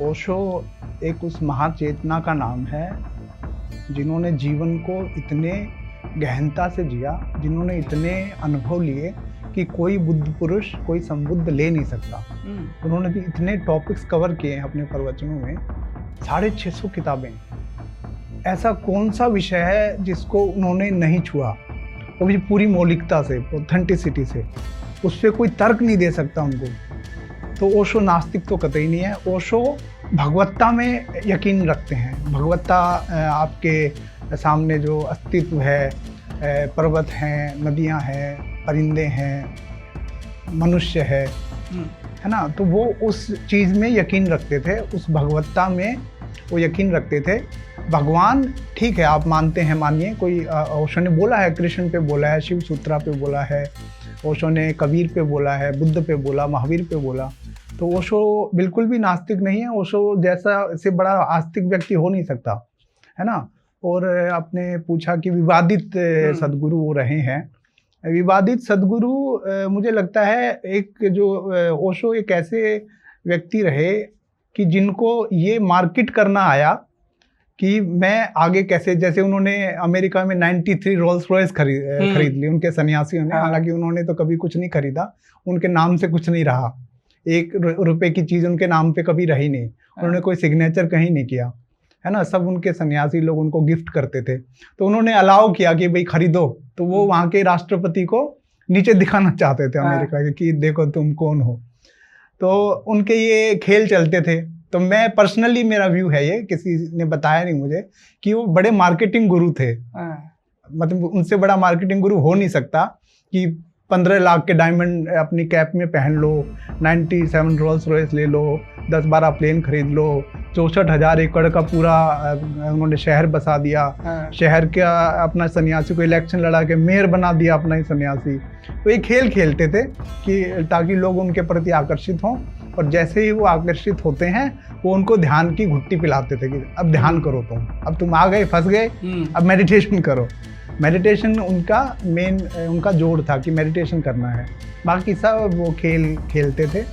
ओशो एक उस महाचेतना का नाम है जिन्होंने जीवन को इतने गहनता से जिया, जिन्होंने इतने अनुभव लिए कि कोई बुद्ध पुरुष, कोई संबुद्ध ले नहीं सकता। उन्होंने भी इतने टॉपिक्स कवर किए हैं अपने प्रवचनों में, 650 किताबें। ऐसा कौन सा विषय है जिसको उन्होंने नहीं छुआ, वो भी पूरी मौलिकता से, ऑथेंटिसिटी से। उस पर कोई तर्क नहीं दे सकता उनको। तो ओशो नास्तिक तो कतई नहीं है। ओशो भगवत्ता में यकीन रखते हैं। भगवत्ता आपके सामने जो अस्तित्व है, पर्वत हैं, नदियां हैं, परिंदे हैं, मनुष्य है ना, तो वो उस चीज़ में यकीन रखते थे, उस भगवत्ता में वो यकीन रखते थे। भगवान ठीक है, आप मानते हैं, मानिए। कोई ओशो ने बोला है, कृष्ण पे बोला है, शिव सूत्रा पे बोला है, ओशो ने कबीर पे बोला है, बुद्ध पे बोला, महावीर पे बोला। तो ओशो बिल्कुल भी नास्तिक नहीं है। ओशो जैसा से बड़ा आस्तिक व्यक्ति हो नहीं सकता, है ना। और आपने पूछा कि विवादित सदगुरु वो रहे हैं। विवादित सदगुरु मुझे लगता है एक जो ओशो एक ऐसे व्यक्ति रहे कि जिनको ये मार्केट करना आया कि मैं आगे कैसे, जैसे उन्होंने अमेरिका में 93 रोल्स रॉयस खरीद ली उनके सन्यासियों ने। हालांकि उन्होंने तो कभी कुछ नहीं खरीदा, उनके नाम से कुछ नहीं रहा, 1 रुपए की चीज़ उनके नाम पे कभी रही नहीं। उन्होंने कोई सिग्नेचर कहीं नहीं किया, है ना। सब उनके सन्यासी लोग उनको गिफ्ट करते थे। तो उन्होंने अलाउ किया कि भाई खरीदो। तो वो वहाँ के राष्ट्रपति को नीचे दिखाना चाहते थे अमेरिका के कि देखो तुम कौन हो। तो उनके ये खेल चलते थे। तो मैं पर्सनली, मेरा व्यू है ये, किसी ने बताया नहीं मुझे, कि वो बड़े मार्केटिंग गुरु थे। मतलब उनसे बड़ा मार्केटिंग गुरु हो नहीं सकता कि 15 लाख के डायमंड अपनी कैप में पहन लो, 97 रोल्स रॉयस ले लो, 10-12 प्लेन खरीद लो, 64,000 एकड़ का पूरा उन्होंने शहर बसा दिया। शहर का अपना सन्यासी को इलेक्शन लड़ा के मेयर बना दिया अपना ही सन्यासी। तो ये खेल खेलते थे कि ताकि लोग उनके प्रति आकर्षित हों, और जैसे ही वो आकर्षित होते हैं वो उनको ध्यान की घुट्टी पिलाते थे कि अब ध्यान करो तुम, अब तुम आ गए, फंस गए, अब मेडिटेशन करो। मेडिटेशन उनका मेन, उनका जोड़ था कि मेडिटेशन करना है। बाकी सब वो खेल खेलते थे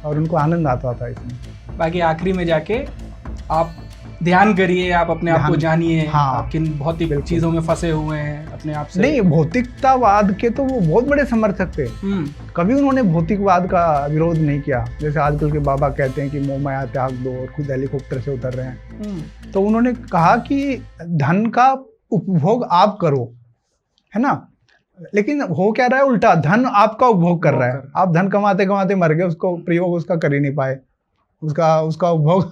और उनको आनंद आता था इसमें। बाकी आखिरी में जाके आप ध्यान करिए, आप अपने आप को जानिए। हाँ, आप किन भौतिक चीजों में फंसे हुए हैं अपने आप से। नहीं, भौतिकतावाद के तो वो बहुत बड़े समर्थक थे। कभी उन्होंने भौतिकवाद का विरोध नहीं किया। जैसे आजकल के बाबा कहते हैं कि मोह माया त्याग दो और खुद हेलीकॉप्टर से उतर रहे हैं। तो उन्होंने कहा कि धन का उपभोग आप करो, है ना, लेकिन हो क्या रहा है, उल्टा धन आपका उपभोग कर रहा है। आप धन कमाते कमाते मर गए, उसको प्रयोग उसका कर ही नहीं पाए, उसका उपभोग